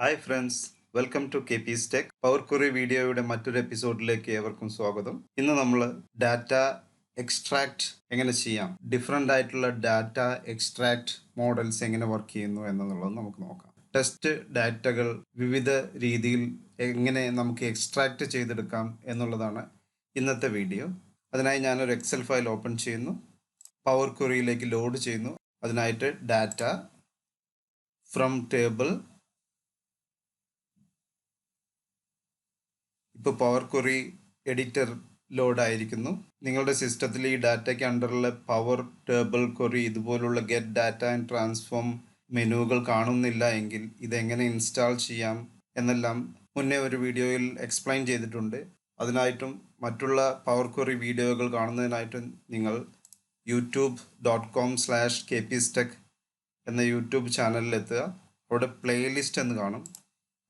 Hi friends, welcome to KpeesTech. Power query വീഡിയോയുടെ മറ്റൊരു എപ്പിസോഡിലേക്ക് ഏവർക്കും സ്വാഗതം. ഇന്ന് നമ്മൾ ഡാറ്റ എക്സ്ട്രാക്ട് എങ്ങനെ ചെയ്യാം, ഡിഫറെൻ്റ് ആയിട്ടുള്ള ഡാറ്റ എക്സ്ട്രാക്ട് മോഡൽസ് എങ്ങനെ വർക്ക് ചെയ്യുന്നു എന്നുള്ളത് നമുക്ക് നോക്കാം. ടെസ്റ്റ് ഡാറ്റകൾ വിവിധ രീതിയിൽ എങ്ങനെ നമുക്ക് എക്സ്ട്രാക്ട് ചെയ്തെടുക്കാം എന്നുള്ളതാണ് ഇന്നത്തെ വീഡിയോ. അതിനായി ഞാനൊരു എക്സൽ ഫയൽ ഓപ്പൺ ചെയ്യുന്നു, പവർ ക്വറിയിലേക്ക് ലോഡ് ചെയ്യുന്നു. അതിനായിട്ട് ഡാറ്റ ഫ്രം ടേബിൾ. ഇപ്പോൾ പവർ ക്വറി എഡിറ്റർ ലോഡ് ആയിരിക്കുന്നു. നിങ്ങളുടെ സിസ്റ്റത്തിൽ ഈ ഡാറ്റയ്ക്ക് അണ്ടറിലെ പവർ ടേബിൾ ക്വറി ഇതുപോലുള്ള ഗെറ്റ് ഡാറ്റ ആൻഡ് ട്രാൻസ്ഫോം മെനുകൾ കാണുന്നില്ല എങ്കിൽ ഇതെങ്ങനെ ഇൻസ്റ്റാൾ ചെയ്യാം എന്നെല്ലാം മുന്നേ ഒരു വീഡിയോയിൽ എക്സ്പ്ലെയിൻ ചെയ്തിട്ടുണ്ട്. അതിനായിട്ടും മറ്റുള്ള പവർ ക്വറി വീഡിയോകൾ കാണുന്നതിനായിട്ടും നിങ്ങൾ youtube.com/KpeesTech എന്ന യൂട്യൂബ് ചാനലിൽ എത്തുക. അവിടെ പ്ലേലിസ്റ്റ് എന്ന് കാണും.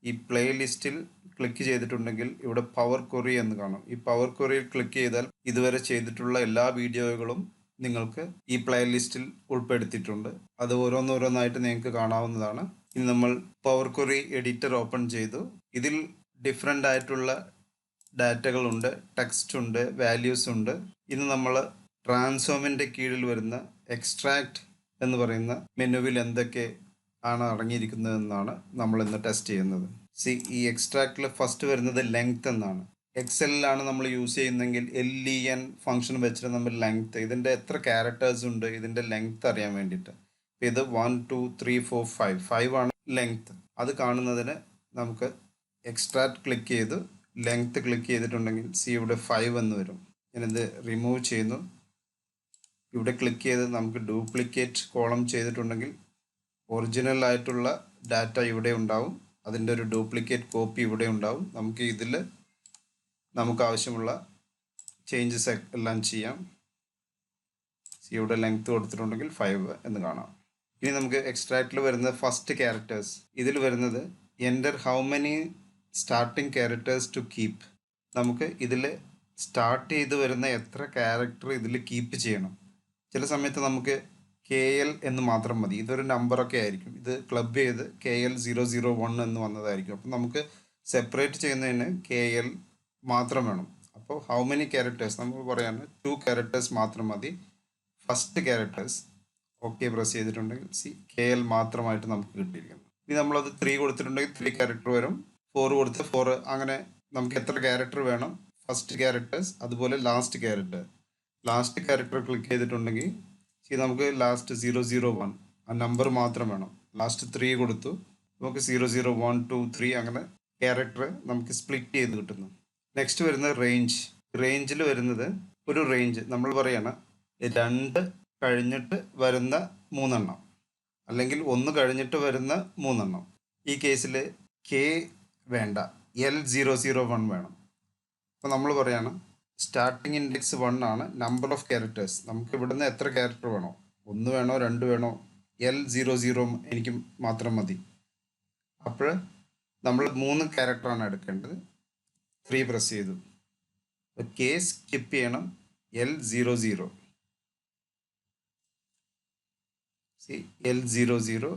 ഈ പ്ലേലിസ്റ്റിൽ ക്ലിക്ക് ചെയ്തിട്ടുണ്ടെങ്കിൽ ഇവിടെ പവർ ക്വറി എന്ന് കാണും. ഈ പവർ ക്വറിയിൽ ക്ലിക്ക് ചെയ്താൽ ഇതുവരെ ചെയ്തിട്ടുള്ള എല്ലാ വീഡിയോകളും നിങ്ങൾക്ക് ഈ പ്ലേലിസ്റ്റിൽ ഉൾപ്പെടുത്തിയിട്ടുണ്ട്. അത് ഓരോന്നോരോന്നായിട്ട് നിങ്ങൾക്ക് കാണാവുന്നതാണ്. ഇനി നമ്മൾ പവർ ക്വറി എഡിറ്റർ ഓപ്പൺ ചെയ്തു. ഇതിൽ ഡിഫറെൻ്റ് ആയിട്ടുള്ള ഡാറ്റകളുണ്ട്, ടെക്സ്റ്റ് ഉണ്ട്, വാല്യൂസ് ഉണ്ട്. ഇന്ന് നമ്മൾ ട്രാൻസ്ഫോമിൻ്റെ കീഴിൽ വരുന്ന എക്സ്ട്രാക്ട് എന്ന് പറയുന്ന മെനുവിൽ എന്തൊക്കെ ആണ് അടങ്ങിയിരിക്കുന്നതെന്നാണ് നമ്മൾ ഇന്ന് ടെസ്റ്റ് ചെയ്യുന്നത്. ഈ എക്സ്ട്രാക്റ്റിൽ ഫസ്റ്റ് വരുന്നത് ലെങ്ത് എന്നാണ്. എക്സലിലാണ് നമ്മൾ യൂസ് ചെയ്യുന്നതെങ്കിൽ LEN ഫംഗ്ഷൻ വെച്ചിട്ട് നമ്മൾ ലെങ്ത്, ഇതിൻ്റെ എത്ര ക്യാരക്ടേഴ്സ് ഉണ്ട്, ഇതിൻ്റെ ലെങ്ത് അറിയാൻ വേണ്ടിയിട്ട്. ഇത് 1 2 3 4 5 ആണ് ലെങ്ത്. അത് കാണുന്നതിന് നമുക്ക് എക്സ്ട്രാക്ട് ക്ലിക്ക് ചെയ്ത് ലെങ്ത് ക്ലിക്ക് ചെയ്തിട്ടുണ്ടെങ്കിൽ ഇവിടെ 5 എന്ന് വരും. ഞാനിത് റിമൂവ് ചെയ്യുന്നു. ഇവിടെ ക്ലിക്ക് ചെയ്ത് നമുക്ക് ഡ്യൂപ്ലിക്കേറ്റ് കോളം ചെയ്തിട്ടുണ്ടെങ്കിൽ ഒറിജിനൽ ആയിട്ടുള്ള ഡാറ്റ ഇവിടെ ഉണ്ടാവും, അതിൻ്റെ ഒരു ഡ്യൂപ്ലിക്കേറ്റ് കോപ്പി ഇവിടെ ഉണ്ടാവും. നമുക്ക് ഇതിൽ നമുക്ക് ആവശ്യമുള്ള ചേഞ്ചസ് എല്ലാം ചെയ്യാം. ഇവിടെ ലെങ്ത് കൊടുത്തിട്ടുണ്ടെങ്കിൽ 5 എന്ന് കാണാം. ഇനി നമുക്ക് എക്സ്ട്രാക്റ്റിൽ വരുന്ന ഫസ്റ്റ് ക്യാരക്ടേഴ്സ്. ഇതിൽ വരുന്നത് enter how many starting characters to keep. നമുക്ക് ഇതിൽ സ്റ്റാർട്ട് ചെയ്ത് വരുന്ന എത്ര ക്യാരക്ടർ ഇതിൽ കീപ്പ് ചെയ്യണം. ചില സമയത്ത് നമുക്ക് KL എന്ന് മാത്രം മതി. ഇതൊരു നമ്പറൊക്കെ ആയിരിക്കും. ഇത് ക്ലബ് ചെയ്ത് KL001 എന്ന് വന്നതായിരിക്കും. അപ്പം നമുക്ക് സെപ്പറേറ്റ് ചെയ്യുന്നതിന് KL മാത്രം വേണം. അപ്പോൾ ഹൗ മെനി ക്യാരക്ടേഴ്സ് നമ്മൾ പറയാണ് 2 ക്യാരക്ടേഴ്സ് മാത്രം മതി. ഫസ്റ്റ് ക്യാരക്ടേഴ്സ് ഓക്കെ പ്രസ് ചെയ്തിട്ടുണ്ടെങ്കിൽ KL മാത്രമായിട്ട് നമുക്ക് കിട്ടിയിരിക്കുന്നു. ഇനി നമ്മളത് 3 കൊടുത്തിട്ടുണ്ടെങ്കിൽ 3 ക്യാരക്ടർ വരും. 4 കൊടുത്ത് 4. അങ്ങനെ നമുക്ക് എത്ര ക്യാരക്ടർ വേണം, ഫസ്റ്റ് ക്യാരക്ടേഴ്സ്, അതുപോലെ ലാസ്റ്റ് ക്യാരക്ടർ ക്ലിക്ക് ചെയ്തിട്ടുണ്ടെങ്കിൽ നമുക്ക് ലാസ്റ്റ് 001 ആ നമ്പർ മാത്രം വേണം. ലാസ്റ്റ് 3 കൊടുത്തു, നമുക്ക് 001 2 3 അങ്ങനെ ക്യാരക്ടർ നമുക്ക് സ്പ്ലിറ്റ് ചെയ്ത് കിട്ടുന്നു. നെക്സ്റ്റ് വരുന്നത് റേഞ്ചിൽ വരുന്നത് ഒരു റേഞ്ച് നമ്മൾ പറയണം 2 കഴിഞ്ഞിട്ട് വരുന്ന 3 എണ്ണം, അല്ലെങ്കിൽ 1 കഴിഞ്ഞിട്ട് വരുന്ന 3 എണ്ണം. ഈ കേസിൽ K വേണ്ട, L001 വേണം. അപ്പോൾ നമ്മൾ പറയണം സ്റ്റാർട്ടിങ് ഇൻഡെക്സ് 1 ആണ്, നമ്പർ ഓഫ് ക്യാരക്ടേഴ്സ് നമുക്ക് ഇവിടുന്ന് എത്ര ക്യാരക്ടർ വേണോ, 1 വേണോ 2 വേണോ, L00 എനിക്ക് മാത്രം മതി. അപ്പോൾ നമ്മൾ 3 ക്യാരക്ടറാണ് എടുക്കേണ്ടത്. 3 പ്രസ് ചെയ്തു. K സ്കിപ്പ് ചെയ്യണം, L00 L00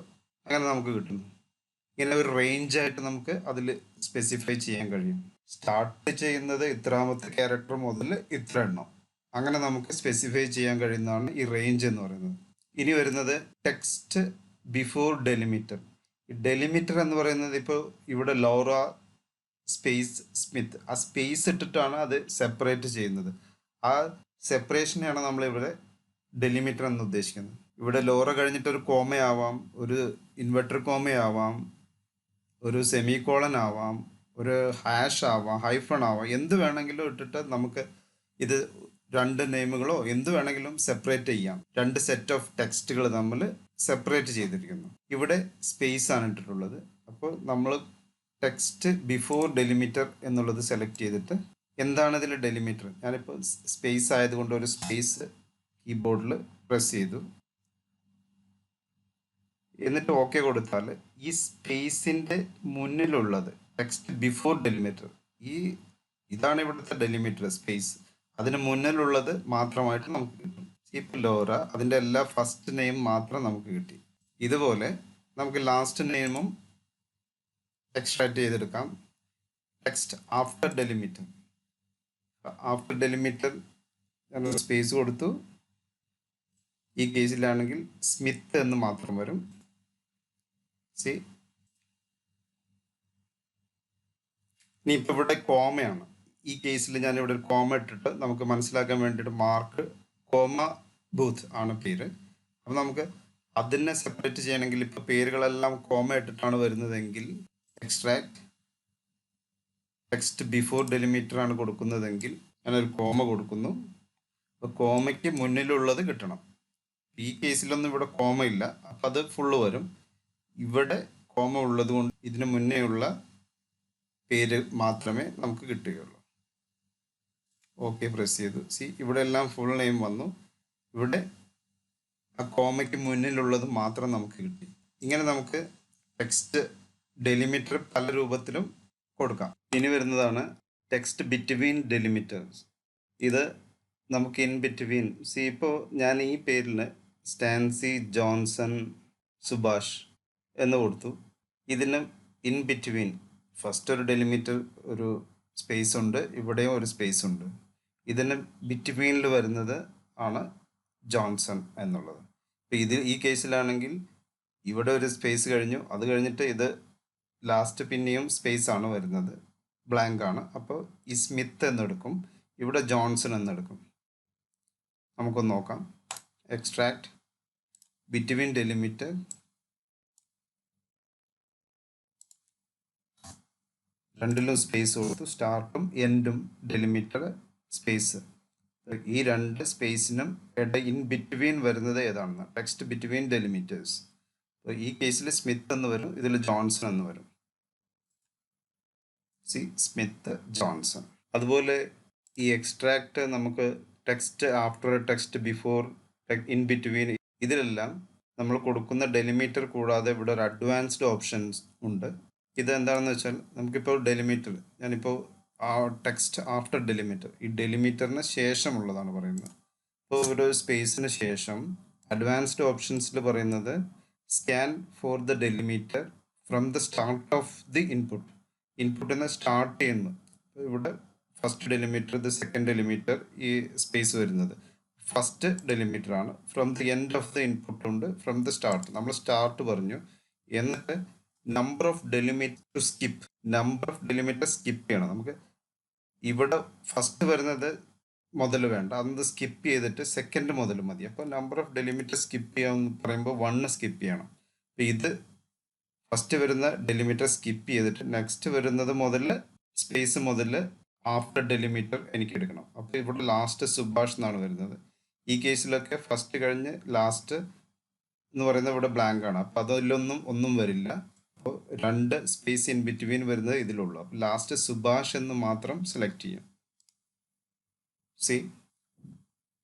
അങ്ങനെ നമുക്ക് കിട്ടുന്നു. ഇങ്ങനെ ഒരു റേഞ്ചായിട്ട് നമുക്ക് അതിൽ സ്പെസിഫൈ ചെയ്യാൻ കഴിയും. സ്റ്റാർട്ട് ചെയ്യുന്നത് ഇത്രാമത്തെ ക്യാരക്ടർ മുതൽ ഇത്ര എണ്ണം, അങ്ങനെ നമുക്ക് സ്പെസിഫൈ ചെയ്യാൻ കഴിയുന്നതാണ് ഈ റേഞ്ച് എന്ന് പറയുന്നത്. ഇനി വരുന്നത് ടെക്സ്റ്റ് ബിഫോർ ഡെലിമിറ്റർ. ഈ ഡെലിമിറ്റർ എന്ന് പറയുന്നത് ഇപ്പോൾ ഇവിടെ ലോറ സ്പേസ് സ്മിത്ത്, ആ സ്പേസ് ഇട്ടിട്ടാണ് അത് സെപ്പറേറ്റ് ചെയ്യുന്നത്. ആ സെപ്പറേഷനെയാണ് നമ്മളിവിടെ ഡെലിമിറ്റർ എന്ന് ഉദ്ദേശിക്കുന്നത്. ഇവിടെ ലോറ കഴിഞ്ഞിട്ട് ഒരു കോമയാവാം, ഒരു ഇൻവെർട്ടർ കോമയാവാം, ഒരു സെമി കോളൻ ആവാം, ഒരു ഹാഷ് ആവാം, ഹൈഫൺ ആവാം, എന്ത് വേണമെങ്കിലും ഇട്ടിട്ട് നമുക്ക് ഇത് 2 നെയിമുകളോ എന്ത് വേണമെങ്കിലും സെപ്പറേറ്റ് ചെയ്യാം. 2 സെറ്റ് ഓഫ് ടെക്സ്റ്റുകൾ നമ്മൾ സെപ്പറേറ്റ് ചെയ്തിരിക്കുന്നു. ഇവിടെ സ്പേസ് ആണ് ഇട്ടിട്ടുള്ളത്. അപ്പോൾ നമ്മൾ ടെക്സ്റ്റ് ബിഫോർ ഡെലിമിറ്റർ എന്നുള്ളത് സെലക്ട് ചെയ്തിട്ട് എന്താണ് ഇതിൽ ഡെലിമിറ്റർ, ഞാനിപ്പോൾ സ്പേസ് ആയതുകൊണ്ട് ഒരു സ്പേസ് കീബോർഡിൽ പ്രസ് ചെയ്തു. എന്നിട്ട് ഓക്കെ കൊടുത്താൽ ഈ സ്പേസിൻ്റെ മുന്നിലുള്ളത് ടെക്സ്റ്റ് ബിഫോർ ഡെലിമിറ്റർ, ഇതാണ് ഇവിടുത്തെ ഡെലിമിറ്റർ സ്പേസ്, അതിന് മുന്നിലുള്ളത് മാത്രമായിട്ട് നമുക്ക് കിട്ടും. ഇപ്പോൾ ലോറ അതിൻ്റെ എല്ലാ ഫസ്റ്റ് നെയിം മാത്രം നമുക്ക് കിട്ടി. ഇതുപോലെ നമുക്ക് ലാസ്റ്റ് നെയിമും എക്സ്ട്രാക്ട് ചെയ്തെടുക്കാം. Text after delimiter. After delimiter എന്നൊരു സ്പേസ് കൊടുത്തു. ഈ കേസിലാണെങ്കിൽ സ്മിത്ത് എന്ന് മാത്രം വരും. സി, ഇനി ഇപ്പോൾ ഇവിടെ കോമയാണ്. ഈ കേസിൽ ഞാൻ ഇവിടെ ഒരു കോമ ഇട്ടിട്ട് നമുക്ക് മനസ്സിലാക്കാൻ വേണ്ടിയിട്ട് മാർക്ക് കോമ ബൂത്ത് ആണ് പേര്. അപ്പം നമുക്ക് അതിനെ സെപ്പറേറ്റ് ചെയ്യണമെങ്കിൽ ഇപ്പോൾ പേരുകളെല്ലാം കോമ ഇട്ടിട്ടാണ് വരുന്നതെങ്കിൽ എക്സ്ട്രാക്ട് ടെക്സ്റ്റ് ബിഫോർ ഡെലിമീറ്റർ ആണ് കൊടുക്കുന്നതെങ്കിൽ ഞാനൊരു കോമ കൊടുക്കുന്നു. അപ്പോൾ കോമയ്ക്ക് മുന്നിലുള്ളത് കിട്ടണം. ഈ കേസിലൊന്നും ഇവിടെ കോമ ഇല്ല, അപ്പം അത് ഫുള്ള് വരും. ഇവിടെ കോമ ഉള്ളത് കൊണ്ട് ഇതിന് മുന്നേ ഉള്ള പേര് മാത്രമേ നമുക്ക് കിട്ടുകയുള്ളൂ. ഓക്കെ പ്രസ് ചെയ്തു. സി, ഇവിടെ എല്ലാം ഫുൾ നെയിം വന്നു. ഇവിടെ ആ കോമയ്ക്ക് മുന്നിലുള്ളത് മാത്രം നമുക്ക് കിട്ടി. ഇങ്ങനെ നമുക്ക് ടെക്സ്റ്റ് ഡെലിമിറ്റർ പല രൂപത്തിലും കൊടുക്കാം. ഇനി വരുന്നതാണ് ടെക്സ്റ്റ് ബിറ്റ്വീൻ ഡെലിമിറ്റേഴ്സ്. ഇത് നമുക്ക് ഇൻ ബിറ്റ്വീൻ, സി ഇപ്പോൾ ഞാൻ ഈ പേരിന് സ്റ്റാൻസി ജോൺസൺ സുഭാഷ് എന്ന് കൊടുത്തു. ഇതിന് ഇൻ ബിറ്റ്വീൻ ഫസ്റ്റ് ഒരു ഡെലിമിറ്റർ ഒരു സ്പേസ് ഉണ്ട്, ഇവിടെയും ഒരു സ്പേസ് ഉണ്ട്. ഇതിന് ബിറ്റ്വീനിൽ വരുന്നത് ആണ് ജോൺസൺ എന്നുള്ളത്. ഇപ്പോൾ ഈ കേസിലാണെങ്കിൽ ഇവിടെ ഒരു സ്പേസ് കഴിഞ്ഞു, അത് കഴിഞ്ഞിട്ട് ഇത് ലാസ്റ്റ് പിന്നെയും സ്പേസ് ആണ് വരുന്നത്, ബ്ലാങ്ക് ആണ്. അപ്പോൾ ഈ സ്മിത്ത് എന്നെടുക്കും, ഇവിടെ ജോൺസൺ എന്നെടുക്കും. നമുക്കൊന്ന് നോക്കാം. എക്സ്ട്രാക്ട് ബിറ്റ്വീൻ ഡെലിമിറ്റർ, രണ്ടിലും സ്പേസ് കൊടുത്തു. സ്റ്റാർട്ടും എൻഡും ഡെലിമിറ്റർ സ്പേസ്. ഈ രണ്ട് സ്പേസിനും ഇൻ ബിറ്റ്വീൻ വരുന്നത് ഏതാണെന്ന് ടെക്സ്റ്റ് ബിറ്റ്വീൻ ഡെലിമിറ്റേഴ്സ്. അപ്പോൾ ഈ കേസിൽ സ്മിത്ത് എന്ന് വരും, ഇതിൽ ജോൺസൺ എന്ന് വരും. C, Smith Johnson. അതുപോലെ ഈ എക്സ്ട്രാക്ട് നമുക്ക് text after, text before, in between, ഇതിലെല്ലാം നമ്മൾ കൊടുക്കുന്ന ഡെലിമീറ്റർ കൂടാതെ ഇവിടെ ഒരു അഡ്വാൻസ്ഡ് ഓപ്ഷൻസ് ഉണ്ട്. ഇത് എന്താണെന്ന് വെച്ചാൽ നമുക്കിപ്പോൾ ഡെലിമീറ്റർ, ഞാനിപ്പോൾ ആ ടെക്സ്റ്റ് ആഫ്റ്റർ ഡെലിമീറ്റർ, ഈ ഡെലിമീറ്ററിന് ശേഷമുള്ളതാണ് പറയുന്നത്. ഇപ്പോൾ ഇവിടെ ഒരു സ്പേസിന് ശേഷം അഡ്വാൻസ്ഡ് ഓപ്ഷൻസിൽ പറയുന്നത് scan for the delimiter from the start of the input. ഇൻപുട്ടിൽ സ്റ്റാർട്ട് ചെയ്യുന്നു. ഇവിടെ ഫസ്റ്റ് ഡെലിമീറ്റർ, ഇത് സെക്കൻഡ് ഡെലിമീറ്റർ, ഈ സ്പേസ് വരുന്നത് ഫസ്റ്റ് ഡെലിമീറ്റർ ആണ്. From the end of the input ഉണ്ട്, ഫ്രം ദ സ്റ്റാർട്ട് നമ്മൾ സ്റ്റാർട്ട് പറഞ്ഞു. എന്നിട്ട് number of delimiter to skip, number of delimiter skip ചെയ്യണം. നമുക്ക് ഇവിടെ ഫസ്റ്റ് വരുന്നത് മുതൽ വേണ്ട, അത് സ്കിപ്പ് ചെയ്തിട്ട് സെക്കൻഡ് മുതൽ മതി. അപ്പോൾ നമ്പർ ഓഫ് ഡെലിമീറ്റർ സ്കിപ്പ് ചെയ്യാമെന്ന് പറയുമ്പോൾ 1 സ്കിപ്പ് ചെയ്യണം. അപ്പോൾ ഇത് ഫസ്റ്റ് വരുന്ന ഡെലിമീറ്റർ സ്കിപ്പ് ചെയ്തിട്ട് നെക്സ്റ്റ് വരുന്നത് മുതൽ സ്പേസ് മുതൽ ആഫ്റ്റർ ഡെലിമീറ്റർ എനിക്ക് എടുക്കണം. അപ്പോൾ ഇവിടെ ലാസ്റ്റ് സുഭാഷ് എന്നാണ് വരുന്നത്. ഈ കേസിലൊക്കെ ഫസ്റ്റ് കഴിഞ്ഞ് ലാസ്റ്റ് എന്ന് പറയുന്നത് ഇവിടെ ബ്ലാങ്ക് ആണ്. അപ്പോൾ അതിലൊന്നും ഒന്നും വരില്ല. അപ്പോൾ 2 സ്പേസ് ഇൻ ബിറ്റ്വീൻ വരുന്നത് ഇതിലുള്ളൂ. അപ്പോൾ ലാസ്റ്റ് സുഭാഷ് എന്ന് മാത്രം സെലക്ട് ചെയ്യും. സി,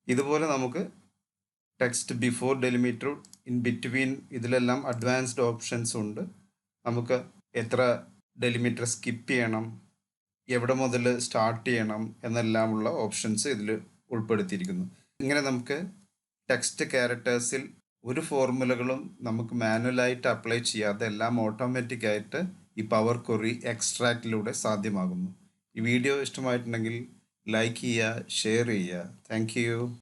ഇതുപോലെ നമുക്ക് text before delimiter, in between, ഇതിലെല്ലാം അഡ്വാൻസ്ഡ് ഓപ്ഷൻസ് ഉണ്ട്. നമുക്ക് എത്ര ഡെലിമീറ്റർ സ്കിപ്പ് ചെയ്യണം, എവിടെ മുതൽ സ്റ്റാർട്ട് ചെയ്യണം എന്നെല്ലാമുള്ള ഓപ്ഷൻസ് ഇതിൽ ഉൾപ്പെടുത്തിയിരിക്കുന്നു. ഇങ്ങനെ നമുക്ക് ടെക്സ്റ്റ് ക്യാരക്ടേഴ്സിൽ ഒരു ഫോർമുലകളും നമുക്ക് മാനുവലായിട്ട് അപ്ലൈ ചെയ്യാതെ എല്ലാം ഓട്ടോമാറ്റിക്കായിട്ട് ഈ പവർ ക്വറി എക്സ്ട്രാക്റ്റിലൂടെ സാധ്യമാകുന്നു. ഈ വീഡിയോ ഇഷ്ടമായിട്ടുണ്ടെങ്കിൽ ലൈക്ക് ചെയ്യുക, ഷെയർ ചെയ്യുക. Thank you.